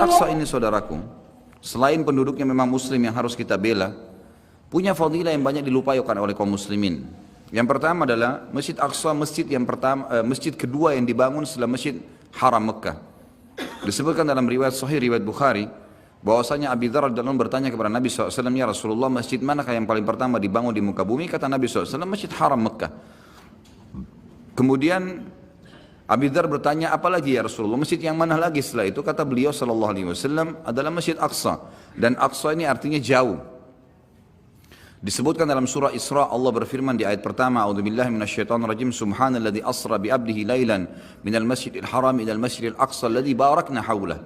Aqsa ini saudaraku, selain penduduknya memang muslim yang harus kita bela, punya fadilah yang banyak dilupakan oleh kaum muslimin. Yang pertama adalah Masjid Aqsa, masjid kedua yang dibangun setelah Masjid Haram Mekah. Disebutkan dalam riwayat Sahih, riwayat Bukhari, bahwasanya Abi Dzar radhiyallahu anhu bertanya kepada Nabi SAW, ya Rasulullah, masjid manakah yang paling pertama dibangun di muka bumi? Kata Nabi SAW, Masjid Haram Mekah. Kemudian Abi Dzar bertanya, apa lagi ya Rasulullah, masjid yang mana lagi setelah itu? Kata beliau SAW adalah Masjid Aqsa. Dan Aqsa ini artinya jauh. Disebutkan dalam surah Isra, Allah berfirman di ayat pertama, A'udzubillahi minasyaitonirrajim, Subhanalladzi asra bi 'abdihi lailan minal masjidil haram ilal masjidil aqsa alladzi barakna haulah.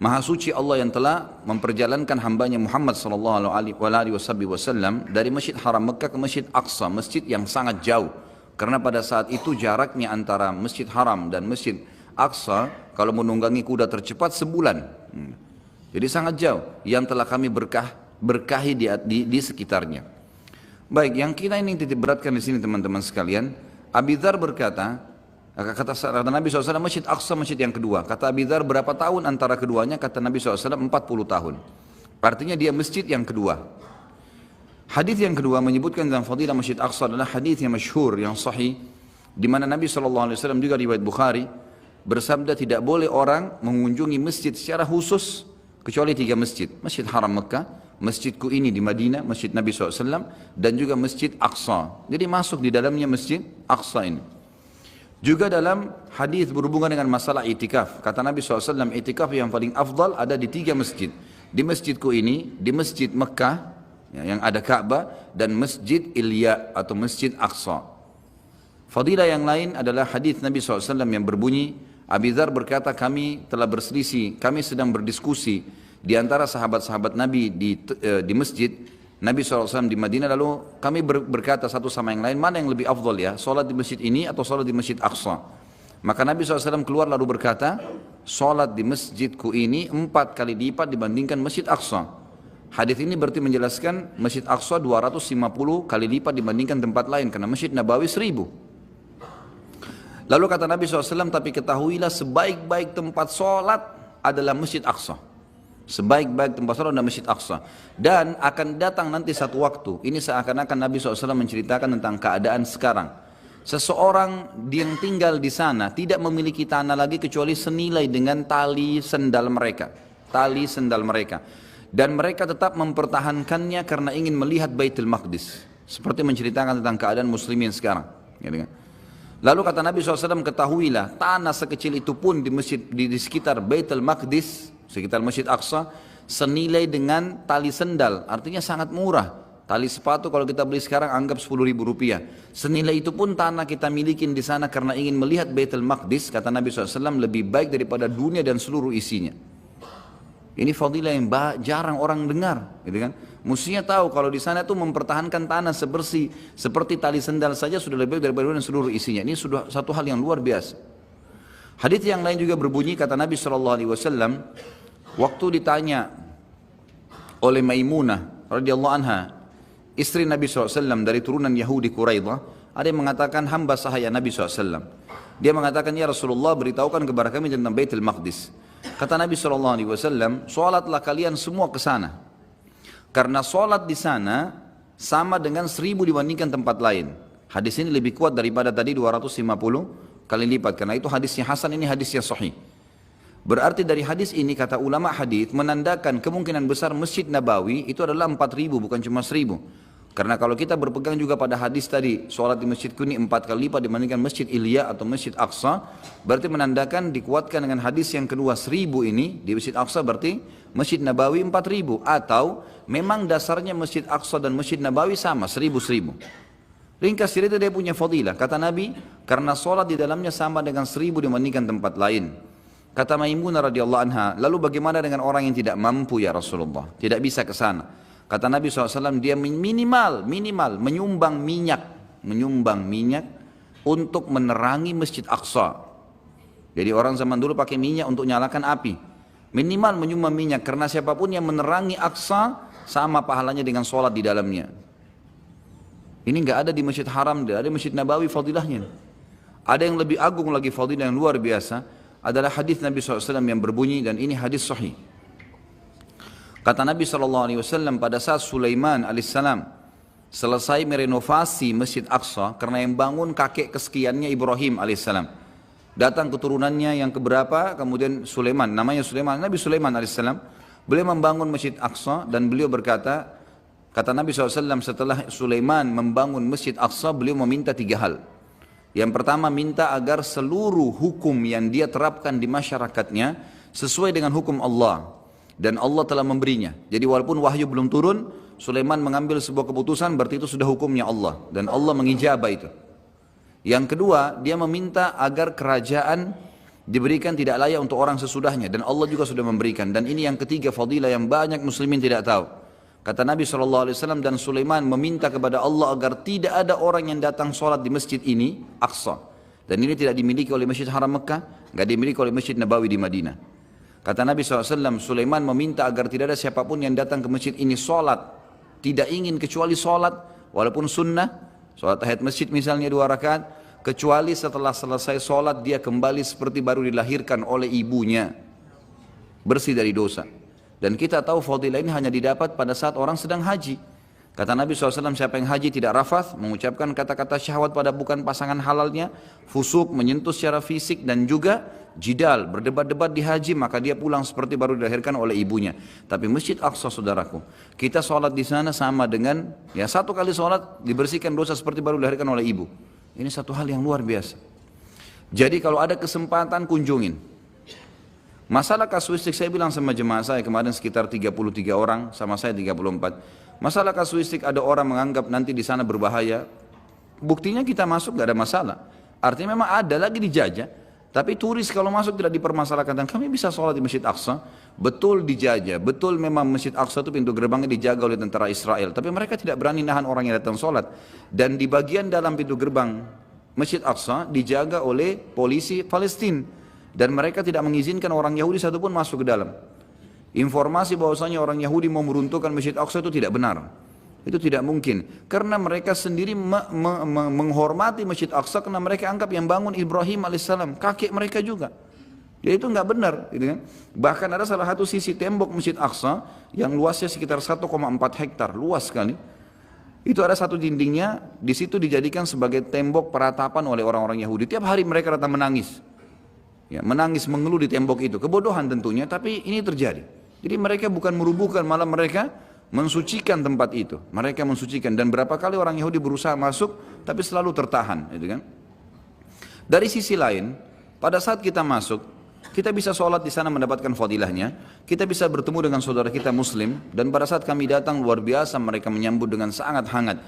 Maha suci Allah yang telah memperjalankan hambanya Muhammad sallallahu alaihi wasallam dari Masjid Haram Mekah ke Masjid Aqsa, masjid yang sangat jauh. Karena pada saat itu jaraknya antara Masjid Haram dan Masjid Aqsa kalau menunggangi kuda tercepat sebulan. Jadi sangat jauh, yang telah kami berkahi di sekitarnya. Baik, yang kita ini titik beratkan di sini teman-teman sekalian, Abi Dzar berkata, kata Nabi SAW, Masjid Aqsa masjid yang kedua. Kata Abi Dzar, berapa tahun antara keduanya? Kata Nabi SAW, 40 tahun. Artinya dia masjid yang kedua. Hadis yang kedua menyebutkan dalam fadilah Masjid Aqsa adalah hadis yang masyhur, yang sahih, di mana Nabi SAW juga riwayat Bukhari bersabda, tidak boleh orang mengunjungi masjid secara khusus kecuali 3 masjid. Masjid Haram Mekah, masjidku ini di Madinah, masjid Nabi SAW, dan juga Masjid Aqsa. Jadi masuk di dalamnya Masjid Aqsa ini. Juga dalam hadis berhubungan dengan masalah itikaf, kata Nabi SAW, itikaf yang paling afdal ada di 3 masjid. Di masjidku ini, di Masjid Mekah, yang ada Ka'bah, dan Masjid Ilya atau Masjid Aqsa. Fadilah yang lain adalah hadis Nabi SAW yang berbunyi, Abi Dzar berkata, kami telah berselisih, kami sedang berdiskusi di antara sahabat-sahabat Nabi di masjid Nabi SAW di Madinah, lalu kami berkata satu sama yang lain, mana yang lebih afdal ya, solat di masjid ini atau solat di Masjid Aqsa? Maka Nabi SAW keluar lalu berkata, solat di masjidku ini 4 kali lipat dibandingkan Masjid Aqsa. Hadis ini berarti menjelaskan Masjid Aqsa 250 kali lipat dibandingkan tempat lain, karena Masjid Nabawi 1000. Lalu kata Nabi SAW, tapi ketahuilah sebaik-baik tempat solat adalah Masjid Aqsa. Sebaik-baik tempat solat adalah Masjid Aqsa. Dan akan datang nanti satu waktu, ini seakan-akan Nabi SAW menceritakan tentang keadaan sekarang. Seseorang yang tinggal di sana tidak memiliki tanah lagi kecuali senilai dengan tali sendal mereka. Tali sendal mereka. Dan mereka tetap mempertahankannya karena ingin melihat Baitul Maqdis. Seperti menceritakan tentang keadaan muslimin sekarang. Gitu kan? Lalu kata Nabi SAW, ketahuilah tanah sekecil itu pun di masjid di sekitar Baitul Maqdis, sekitar Masjid Aqsa, senilai dengan tali sendal, artinya sangat murah. Tali sepatu kalau kita beli sekarang anggap 10.000 rupiah. Senilai itu pun tanah kita milikin di sana karena ingin melihat Baitul Maqdis, kata Nabi SAW, lebih baik daripada dunia dan seluruh isinya. Ini fadilah yang jarang orang dengar, gitu kan? Mestinya tahu kalau di sana tuh mempertahankan tanah seperti tali sendal saja sudah lebih baik daripada dunia dan seluruh isinya. Ini sudah satu hal yang luar biasa. Hadits yang lain juga berbunyi, kata Nabi SAW, waktu ditanya oleh Maimunah radhiyallahu anha, istri Nabi SAW dari turunan Yahudi Quraidah, ada yang mengatakan hamba sahaya Nabi SAW. Dia mengatakan, ya Rasulullah, beritahukan kepada kami tentang Baitul Maqdis. Kata Nabi SAW, sholatlah kalian semua ke sana. Karena sholat di sana sama dengan 1000 dibandingkan tempat lain. Hadis ini lebih kuat daripada tadi 250 kali lipat. Karena itu hadisnya hasan, ini hadisnya sahih. Berarti dari hadis ini kata ulama hadis menandakan kemungkinan besar Masjid Nabawi itu adalah 4000 bukan cuma 1000. Karena kalau kita berpegang juga pada hadis tadi, sholat di masjidku ini 4 kali lipat dibandingkan Masjid Ilya atau Masjid Aqsa, berarti menandakan dikuatkan dengan hadis yang kedua 1000 ini di Masjid Aqsa, berarti Masjid Nabawi 4000, atau memang dasarnya Masjid Aqsa dan Masjid Nabawi sama 1000. Ringkas cerita dia punya fadilah, kata Nabi, karena sholat di dalamnya sama dengan 1000 dibandingkan tempat lain. Kata Maimunah radhiyallahu anha, lalu bagaimana dengan orang yang tidak mampu ya Rasulullah, tidak bisa ke sana? Kata Nabi SAW, dia minimal menyumbang minyak untuk menerangi Masjid Aqsa. Jadi orang zaman dulu pakai minyak untuk nyalakan api. Minimal menyumbang minyak, karena siapapun yang menerangi Aqsa sama pahalanya dengan sholat di dalamnya. Ini enggak ada di Masjid Haram, ada di Masjid Nabawi fadilahnya. Ada yang lebih agung lagi fadilah yang luar biasa. adalah hadis Nabi SAW yang berbunyi, dan ini hadis sahih. Kata Nabi SAW, pada saat Sulaiman alaihissalam selesai merenovasi Masjid Aqsa, karena yang bangun kakek kesekiannya Ibrahim alaihissalam, datang keturunannya yang keberapa, kemudian Sulaiman, namanya Sulaiman, Nabi Sulaiman alaihissalam, beliau membangun Masjid Aqsa, dan beliau berkata, kata Nabi SAW, setelah Sulaiman membangun Masjid Aqsa, beliau meminta 3 hal. Yang pertama, minta agar seluruh hukum yang dia terapkan di masyarakatnya sesuai dengan hukum Allah, dan Allah telah memberinya. Jadi walaupun wahyu belum turun, Sulaiman mengambil sebuah keputusan, berarti itu sudah hukumnya Allah, dan Allah mengijabah itu. Yang kedua, dia meminta agar kerajaan diberikan tidak layak untuk orang sesudahnya, dan Allah juga sudah memberikan. Dan ini yang ketiga, fadilah yang banyak muslimin tidak tahu. Kata Nabi SAW, dan Sulaiman meminta kepada Allah agar tidak ada orang yang datang sholat di masjid ini, Aqsa. Dan ini tidak dimiliki oleh Masjid Haram Mekah, nggak dimiliki oleh Masjid Nabawi di Madinah. Kata Nabi SAW, Sulaiman meminta agar tidak ada siapapun yang datang ke masjid ini sholat, tidak ingin kecuali sholat, walaupun sunnah, sholat tahiyat masjid misalnya 2 rakaat, kecuali setelah selesai sholat dia kembali seperti baru dilahirkan oleh ibunya, bersih dari dosa. Dan kita tahu fadilah ini hanya didapat pada saat orang sedang haji. Kata Nabi SAW, siapa yang haji tidak rafath, mengucapkan kata-kata syahwat pada bukan pasangan halalnya, fusuk, menyentuh secara fisik, dan juga jidal, berdebat-debat di haji, maka dia pulang seperti baru dilahirkan oleh ibunya. Tapi Masjid Aqsa, saudaraku, kita sholat di sana sama dengan, ya 1 kali sholat dibersihkan dosa seperti baru dilahirkan oleh ibu. Ini satu hal yang luar biasa. Jadi kalau ada kesempatan, kunjungin. Masalah kasuistik, saya bilang sama jemaah saya kemarin sekitar 33 orang, sama saya 34. Masalah kasuistik, ada orang menganggap nanti di sana berbahaya. Buktinya kita masuk gak ada masalah. Artinya memang ada lagi dijajah. Tapi turis kalau masuk tidak dipermasalahkan, dan kami bisa sholat di Masjid Aqsa. Betul dijajah, betul memang Masjid Aqsa itu pintu gerbangnya dijaga oleh tentara Israel. Tapi mereka tidak berani nahan orang yang datang sholat. Dan di bagian dalam pintu gerbang Masjid Aqsa dijaga oleh polisi Palestina. Dan mereka tidak mengizinkan orang Yahudi satupun masuk ke dalam. Informasi bahwasanya orang Yahudi mau meruntuhkan Masjid Aqsa itu tidak benar. Itu tidak mungkin. Karena mereka sendiri menghormati Masjid Aqsa, karena mereka anggap yang bangun Ibrahim alaihissalam, kakek mereka juga. Jadi itu nggak benar. Gitu kan? Bahkan ada salah satu sisi tembok Masjid Aqsa yang luasnya sekitar 1,4 hektar, luas sekali. Itu ada satu dindingnya, di situ dijadikan sebagai tembok peratapan oleh orang-orang Yahudi. Tiap hari mereka datang menangis. Ya, menangis, mengeluh di tembok itu. Kebodohan tentunya, tapi ini terjadi. Jadi mereka bukan merubuhkan, malah mereka mensucikan tempat itu. Mereka mensucikan, dan berapa kali orang Yahudi berusaha masuk, tapi selalu tertahan. Gitu kan? Dari sisi lain, pada saat kita masuk, kita bisa sholat di sana mendapatkan fadilahnya. Kita bisa bertemu dengan saudara kita Muslim, dan pada saat kami datang luar biasa mereka menyambut dengan sangat hangat.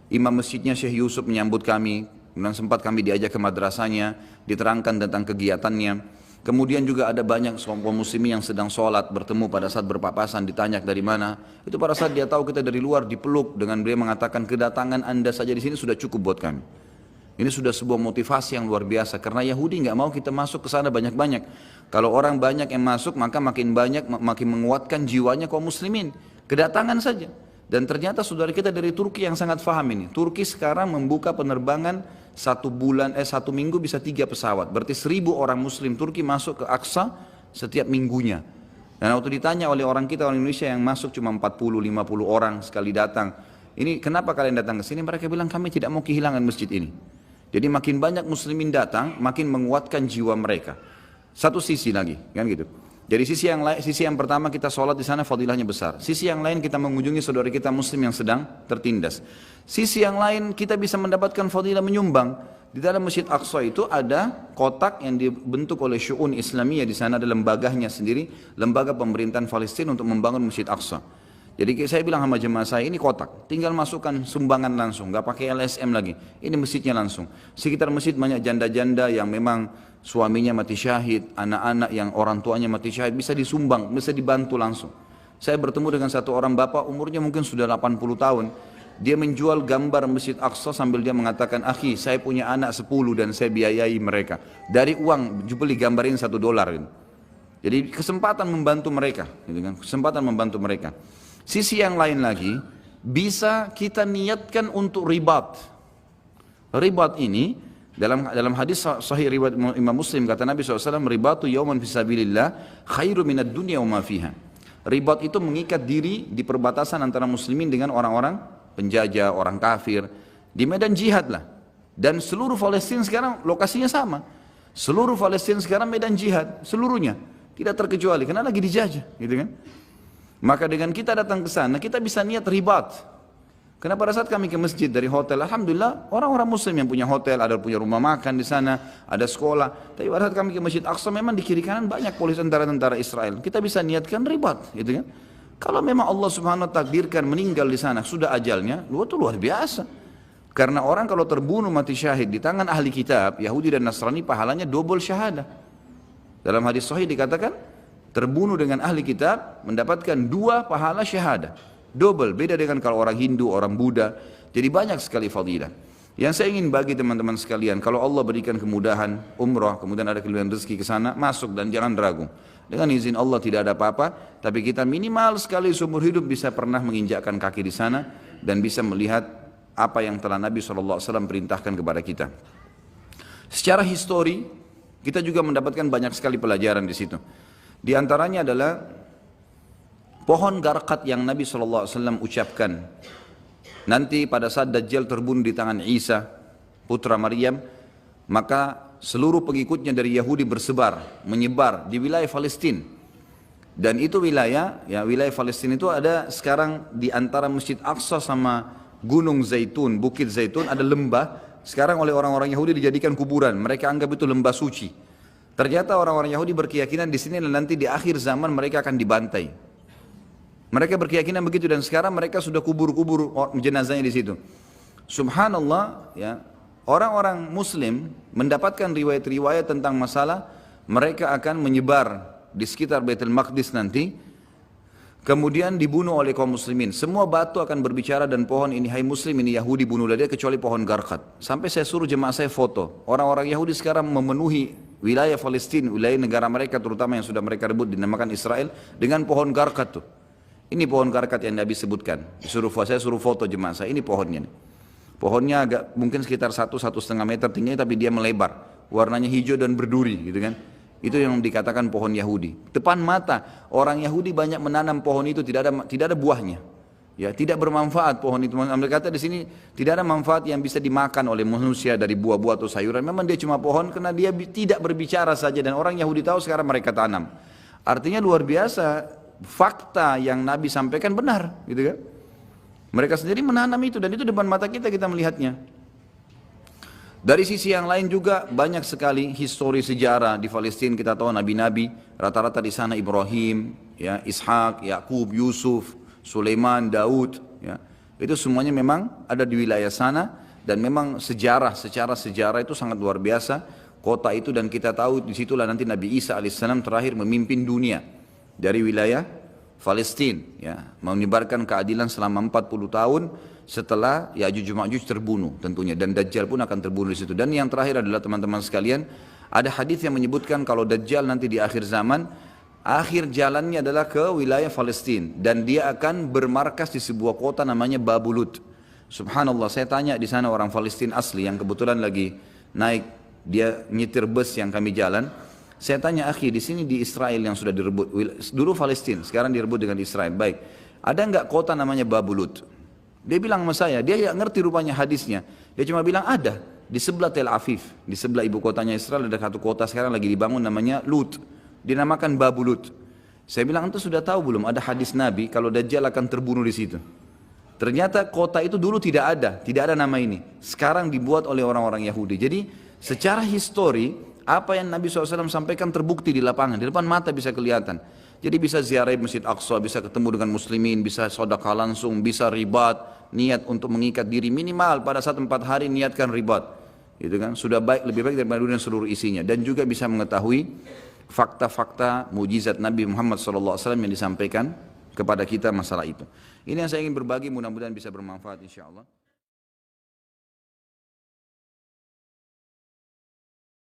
Imam masjidnya Syekh Yusuf menyambut kami, dan sempat kami diajak ke madrasahnya, diterangkan tentang kegiatannya. Kemudian juga ada banyak kaum muslimin yang sedang sholat, bertemu pada saat berpapasan, ditanya dari mana. Itu pada saat dia tahu kita dari luar, dipeluk dengan beliau mengatakan, kedatangan anda saja di sini sudah cukup buat kami. Ini sudah sebuah motivasi yang luar biasa, karena Yahudi nggak mau kita masuk ke sana banyak-banyak. Kalau orang banyak yang masuk, maka makin banyak, makin menguatkan jiwanya kaum muslimin. Kedatangan saja. Dan ternyata saudara kita dari Turki yang sangat paham ini. Turki sekarang membuka penerbangan 1 minggu bisa 3 pesawat. Berarti 1.000 orang muslim Turki masuk ke Aqsa setiap minggunya. Dan waktu ditanya oleh orang kita, orang Indonesia yang masuk cuma 40-50 orang sekali datang. Ini kenapa kalian datang ke sini? Mereka bilang kami tidak mau kehilangan masjid ini. Jadi makin banyak muslimin datang, makin menguatkan jiwa mereka. Satu sisi lagi, kan gitu. Jadi sisi yang pertama kita sholat di sana fadilahnya besar. Sisi yang lain kita mengunjungi saudara kita muslim yang sedang tertindas. Sisi yang lain kita bisa mendapatkan fadilah menyumbang. Di dalam Masjid Aqsa itu ada kotak yang dibentuk oleh Syu'un Islamiyah, di sana ada lembaganya sendiri, lembaga pemerintahan Palestina untuk membangun Masjid Aqsa. Jadi saya bilang sama jemaah saya, ini kotak, tinggal masukkan sumbangan langsung, nggak pakai LSM lagi. Ini masjidnya langsung. Sekitar masjid banyak janda-janda yang memang suaminya mati syahid, anak-anak yang orang tuanya mati syahid, bisa disumbang, bisa dibantu langsung. Saya bertemu dengan satu orang bapak, umurnya mungkin sudah 80 tahun. Dia menjual gambar Masjid Aqsa sambil dia mengatakan, akhi saya punya anak 10 dan saya biayai mereka. Dari uang, beli gambar ini $1. Gitu. Jadi kesempatan membantu mereka. Gitu kan? Kesempatan membantu mereka. Sisi yang lain lagi, bisa kita niatkan untuk ribat. Ribat ini Dalam hadis sahih riwayat Imam Muslim kata Nabi SAW, ribatu yauman fisabilillah khairu minad dunya wa ma fiha. Ribat itu mengikat diri di perbatasan antara muslimin dengan orang-orang penjajah, orang kafir, di medan jihad lah. Dan seluruh Palestina sekarang lokasinya sama. Seluruh Palestina sekarang medan jihad, seluruhnya. Tidak terkecuali, karena lagi dijajah, gitu kan. Maka dengan kita datang ke sana, kita bisa niat ribat. Karena pada saat kami ke masjid dari hotel, alhamdulillah orang-orang muslim yang punya hotel, ada punya rumah makan di sana, ada sekolah. Tapi pada saat kami ke Masjid Aqsa memang di kiri kanan banyak polis tentara-tentara Israel. Kita bisa niatkan ribat, gitu kan. Kalau memang Allah Subhanahu wa ta'ala takdirkan meninggal di sana, sudah ajalnya, itu luar biasa. Karena orang kalau terbunuh mati syahid di tangan ahli kitab, Yahudi dan Nasrani, pahalanya double syahadah. Dalam hadis sahih dikatakan, terbunuh dengan ahli kitab mendapatkan 2 pahala syahadah. Double, beda dengan kalau orang Hindu, orang Buddha. Jadi banyak sekali fadilah. Yang saya ingin bagi teman-teman sekalian, kalau Allah berikan kemudahan umrah, kemudian ada kelebihan rezeki ke sana, masuk dan jangan ragu. Dengan izin Allah tidak ada apa-apa, tapi kita minimal sekali seumur hidup bisa pernah menginjakkan kaki di sana dan bisa melihat apa yang telah Nabi SAW perintahkan kepada kita. Secara histori, kita juga mendapatkan banyak sekali pelajaran di situ. Di antaranya adalah pohon garqat yang Nabi SAW ucapkan. Nanti pada saat Dajjal terbunuh di tangan Isa, putra Maryam, maka seluruh pengikutnya dari Yahudi menyebar di wilayah Palestina. Dan itu wilayah Palestina itu ada sekarang di antara Masjid Aqsa sama Gunung Zaitun, Bukit Zaitun, ada lembah. Sekarang oleh orang-orang Yahudi dijadikan kuburan. Mereka anggap itu lembah suci. Ternyata orang-orang Yahudi berkeyakinan di sini nanti di akhir zaman mereka akan dibantai. Mereka berkeyakinan begitu dan sekarang mereka sudah kubur-kubur jenazahnya di situ. Subhanallah, ya. Orang-orang muslim mendapatkan riwayat-riwayat tentang masalah mereka akan menyebar di sekitar Baitul Maqdis nanti, kemudian dibunuh oleh kaum muslimin. Semua batu akan berbicara dan pohon ini, hai muslim, ini Yahudi bunuhlah dia, kecuali pohon garqat. Sampai saya suruh jemaah saya foto. Orang-orang Yahudi sekarang memenuhi wilayah Palestina, wilayah negara mereka terutama yang sudah mereka rebut dinamakan Israel, dengan pohon garqat tuh. Ini pohon garqat yang Nabi sebutkan. Saya suruh foto jemaah saya, ini pohonnya nih. Pohonnya agak mungkin sekitar 1-1,5 meter tingginya, tapi dia melebar. Warnanya hijau dan berduri, gitu kan. Itu yang dikatakan pohon Yahudi. Depan mata orang Yahudi banyak menanam pohon itu, tidak ada buahnya. Ya, tidak bermanfaat pohon itu. Mereka kata di sini tidak ada manfaat yang bisa dimakan oleh manusia dari buah-buah atau sayuran. Memang dia cuma pohon karena dia tidak berbicara saja dan orang Yahudi tahu sekarang mereka tanam. Artinya luar biasa, fakta yang Nabi sampaikan benar, gitu kan? Mereka sendiri menanam itu dan itu depan mata kita melihatnya. Dari sisi yang lain juga banyak sekali histori sejarah di Palestina. Kita tahu nabi-nabi rata-rata di sana Ibrahim, ya, Ishak, Yakub, Yusuf, Sulaiman, Daud, ya. Itu semuanya memang ada di wilayah sana dan memang secara sejarah itu sangat luar biasa kota itu, dan kita tahu disitulah nanti Nabi Isa alaihissalam terakhir memimpin dunia dari wilayah Palestina, ya, menyebarkan keadilan selama 40 tahun setelah Ya'juj Ma'juj terbunuh tentunya, dan Dajjal pun akan terbunuh di situ. Dan yang terakhir adalah teman-teman sekalian, ada hadis yang menyebutkan kalau Dajjal nanti di akhir zaman, akhir jalannya adalah ke wilayah Palestina dan dia akan bermarkas di sebuah kota namanya Babulut. Subhanallah, saya tanya di sana orang Palestina asli yang kebetulan lagi naik, dia nyetir bus yang kami jalan. Saya tanya, akhi, di sini di Israel yang sudah direbut, dulu Palestina, sekarang direbut dengan Israel. Baik, ada enggak kota namanya Babulut? Dia bilang sama saya, dia enggak ngerti rupanya hadisnya. Dia cuma bilang ada, di sebelah Tel Aviv, di sebelah ibu kotanya Israel ada satu kota sekarang lagi dibangun namanya Lut, dinamakan Babulut. Saya bilang, ente sudah tahu belum ada hadis Nabi kalau Dajjal akan terbunuh di situ? Ternyata kota itu dulu tidak ada nama ini. Sekarang dibuat oleh orang-orang Yahudi. Jadi secara histori, apa yang Nabi SAW sampaikan terbukti di lapangan, di depan mata bisa kelihatan. Jadi bisa ziarah Masjid Aqsa, bisa ketemu dengan muslimin, bisa sedekah langsung, bisa ribat, niat untuk mengikat diri minimal pada saat 4 hari niatkan ribat. Gitu kan? Sudah baik, lebih baik daripada dunia seluruh isinya. Dan juga bisa mengetahui fakta-fakta mujizat Nabi Muhammad SAW yang disampaikan kepada kita masalah itu. Ini yang saya ingin berbagi, mudah-mudahan bisa bermanfaat insyaAllah.